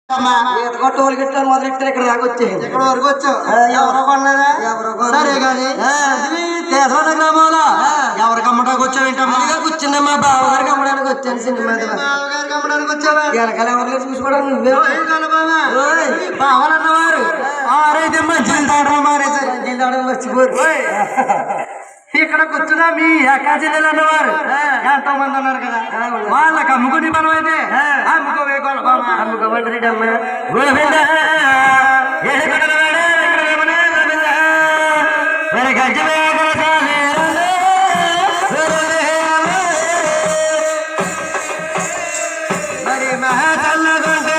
Toll గిట్ల మొదలెట్టారు ఇక్కడ దాకా వచ్చేది ఇక్కడ వరకు వచ్చావు ఎవరో కొనలేదా సరే కానీ దేశవాడ గ్రామంలో ఎవరికి అమ్మడానికి వచ్చావు ఏంటమ్మా కూర్చున్నా మా బావగారికి అమ్మడానికి వచ్చాను సినిమా బావగారికి అమ్మడానికి వచ్చావా వెనకాల ఎవరిలో చూసుకోవడం నువ్వే బావాలన్నవారు ఆరైతే మంచిది తాడరా మారైతే మంచిది తాడడం మర్చిపోరు ఇక్కడ కూర్చున్నా మీ అక్క జిల్లాలు అన్నవారు ఎంతో మంది ఉన్నారు కదా వాళ్ళకి అమ్ముకుని మనం అయితే అమ్ముకోవే అమ్ముకోమంటారు మరి మహాచల్లగుంటే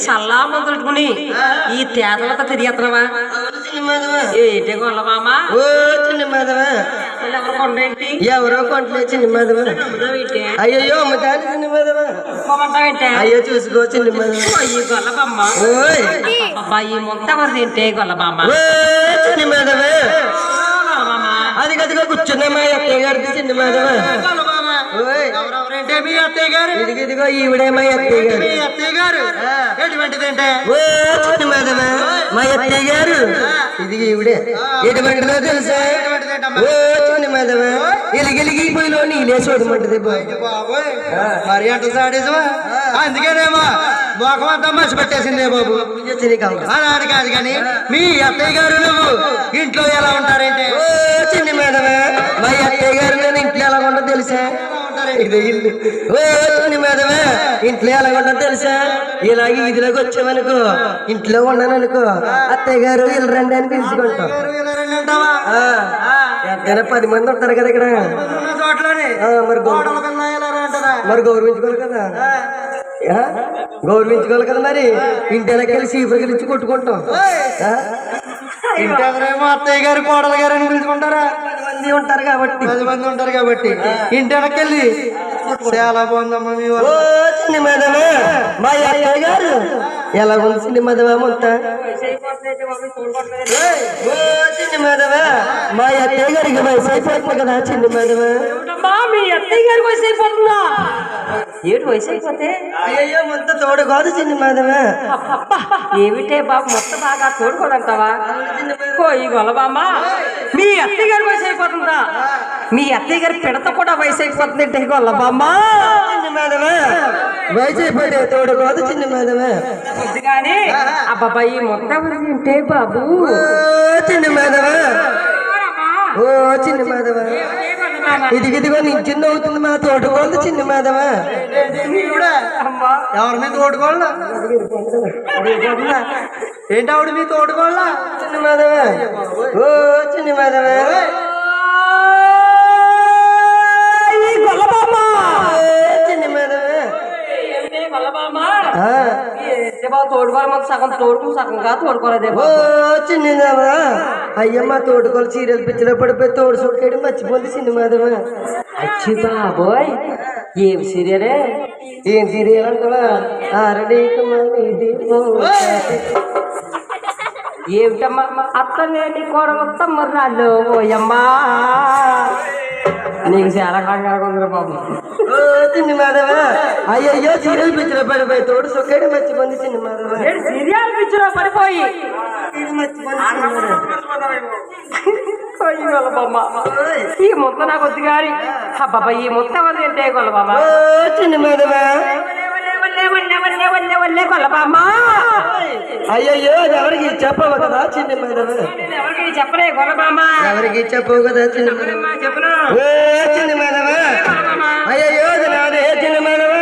చల్లా మొదలుట్టుకుని ఈ తేదలతో తిరిగేస్తున్నావా ఏంటి కొల్ల మామ చిన్న మాధవా ఎవరో కొంటలే చిన్న మాధవా అయ్యో అమ్మతాను చిన్న మాధవా అయ్యో చూసుకో చిన్న మాధవా అబ్బాయి మొత్తం ఎవరు తింటే గొల్ల మామ చిన్న మాధవా అది గదిగా కూర్చున్నామా అత్తయ్య గారికి చిన్న మాధవా ఇదిగో ఈవిడే మా అత్తయ్య గారు మా అత్తయ్య గారు ఇది ఈవిడే ఎటువంటిదో తెలుసా ఓ మాధవ ఎలిగిలిగి పోయిలో నీలే చూడమంటది మరి అంట సాడేసా అందుకేనేమో మొఖం అంతా మసి పెట్టేసిందే బాబు అలాంటి కాదు కానీ మీ అత్తయ్య గారు నువ్వు ఇంట్లో ఎలా ఉంటారంటే ఓ చిన్న మాధవ మా అత్తయ్య గారు నేను ఇంట్లో ఎలా ఉంటో తెలుసా ఇదే ఇల్లు ఓ చిన్న మాధవ ఇంట్లో ఎలా ఉంటో తెలుసా ఇలాగే ఇదిలోకి వచ్చామనుకో ఇంట్లో ఉన్నాను అనుకో అత్తయ్య గారు ఇల్లు రండి అని పిలుచుకుంటాం ఎంతైనా 10 మంది ఉంటారు కదా ఇక్కడ మరి గౌరవించుకోవాలి కదా గౌరవించుకోవాలి కదా మరి ఇంటి వెనకెళ్ళి సీపులకి ఇచ్చి కొట్టుకుంటాం ఇంటి ఎదురేమో అత్తయ్య గారు కోడలు గారు అని పిలుచుకుంటారా 10 మంది ఉంటారు కాబట్టి ఇంటి వెనకెళ్ళి చాలా బాగుందమ్మా మీ వాళ్ళు చిన్న మాధవా మా అత్తయ్య గారు ఎలా ఉంది చిన్న మాధవా మొత్తం చిన్న మాధవా మా అత్తయ్య గారికి వయసు అయిపోతుంది కదా చిన్న మాధవా అమ్మా మీ అత్తయ్య గారి వయసు అయిపోతుందా? ఏడు వయసు అయిపోతే అయ్యో మొత్త తోడు కాదు చిన్న మాధవే. అబ్బా, ఏమిటే బాబు మొత్తం బాగా తోడుకోదంటావా? పోయి గొల్లబామ్మ మీ అత్తయ్య గారి వయసు అయిపోతుందా? మీ అత్తయ్య గారి పిడత కూడా వయసు అయిపోతుంది అంటే గొల్లబామ్మ. చిన్న మాధవే వయసు అయిపోతే తోడు కాదు చిన్న మాధవే. కానీ అబ్బాయి మొత్తం ఏంటే బాబు? ఓ చిన్న మాధవే, ఓ చిన్న మాధవే, ఇదిగిదిగో నించున్న అవుతుంది మా తోటకోళ్ళు చిన్న మాధవే. ఎవరి మీద తోడుకోళ్ళ? ఏంటి ఆవిడ మీ తోడుకోళ్ళ? చిన్న మాధవే, ఓ చిన్న మాధవే, చిన్న మాధవే. తోడుకోవాలి మాకు సగం తోడుకు సగంగా తోడుకోలేదే. ఓ చిన్నదామా, అయ్యమ్మ తోటకోళ్ళు సీరియల్ పిచ్చిలో పడిపోయి తోడు సోకేయడం మర్చిపోయింది చిన్న మాధవే. అచ్చి బాబోయ్ ఏం సీరియలే? ఏం సీరియల్ అంటావా? ఆరడీకు మళ్ళీ దీపం. ఏమిటమ్మా అత్తలేని కోడలత్తమ్మ రాళ్ళు ఓయమ్మా. నీకు చాలా కంగారు ఉందిరా బాబు. ఓ చిన్న మాధవా, అయ్యయ్యో సీరియల్ పిచ్చిలో పడిపోయి తోడు సోకేయడం మర్చిపోయింది చిన్న మాధవే. సీరియల్ పిచ్చిలో పడిపోయి ఈ ముద్ద నాకు వద్దు గారి. అబ్బాబా ఈ ముద్ద వద్దు ఏంటే గొల్లబామ్మ. ఓ చిన్న మాధవా, గొల్లబామ్మ అయ్యయ్యో అది ఎవరికి చెప్పవు కదా చిన్న మాధవే. ఎవరికి చెప్పలే గొల్లబామ్మ. ఎవరికి చెప్పవు కదా చిన్న మాధవే. చెప్పును ఓ చిన్న మాధవా, అయ్యయ్యో అది నాదే చిన్న మాధవా.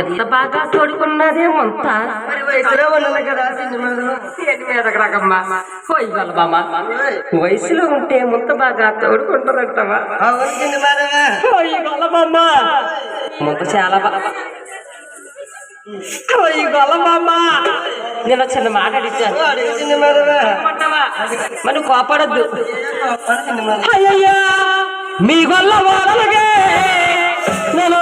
ఎంత బాగా తోడుకున్నదే మొంత. మరి వయసులో ఉన్నది కదా చిన్న మాధవా. మీదకి రకమ్మా పోయి గొల్లబామ్మ. వయసులో ఉంటే ముంత బాగా తోడుకుంటారంటవా? అవును చిన్న మాధవా. పోయి గొల్లబామ్మ ముంత చాలా బాగా. పోయి గొల్లబామ్మ నేను చిన్న మాట అడిగాను. అడుగు చిన్న మాధవా. మనం కోపడద్దు. చిన్న మాధవా. అయ్యయ్యా మీ గొల్ల వాళ్ళకే నేను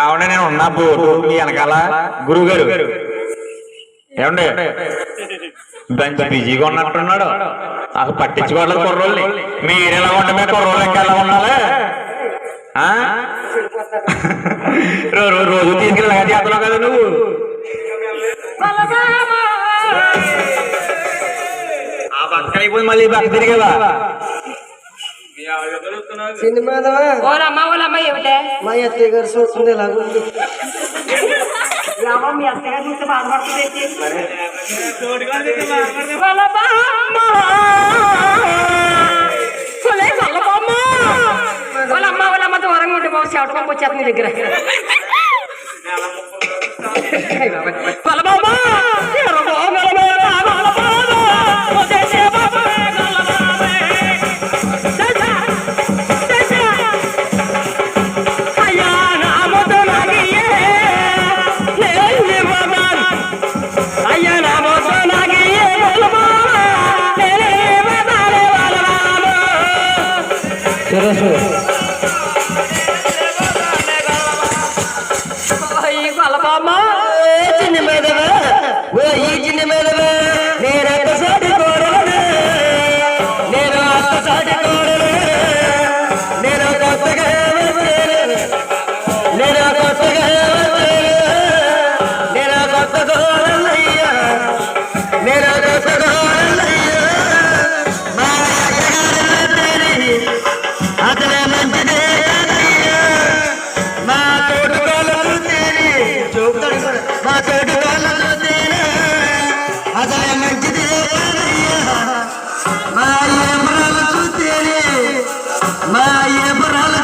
ఏమంటే నేను ఉన్నా బోటు మీ వెనకాల గురువు గారు ఏమండి బంచి బిజీగా ఉన్నట్టున్నాడు. అసలు పట్టించుకోవట్లేదు కుర్రోళ్ళని. మీరు ఎలా ఉండమే కుర్రోళ్ళు ఇంకా ఎలా ఉండాలి? రోజు తీసుకెళ్ళి చేస్తున్నావు కదా నువ్వు. ఆ పక్క అయిపోయి మళ్ళీ పక్క తిరిగేవా? చిన్న మాధవా, ఓలమ్మ ఏమిటే మా అత్తయ్య గారు చూస్తుంది ఎలాగుంది. మీ అత్తగారి నుంచి బాధపడుతుంది. వాళ్ళమ్మ దూరంగా ఉంటే బాబు చెవట పంపు వచ్చేది మీ దగ్గర. చిన్న మాధవా, ఓ ఈ చిన్న మాధవా, నేను అత్తసాటి కోడలు, నేను అత్తసాటి కోడలు, నేను కొత్తగా నేను కొత్తగా నేను కొత్త కోడలయ్యా. మా తోటి వాళ్ళ చూస్తేనే అసలే మంచిది కాదయ్యా. మా ఏపరాలు చూస్తేనే మా ఏపరాలు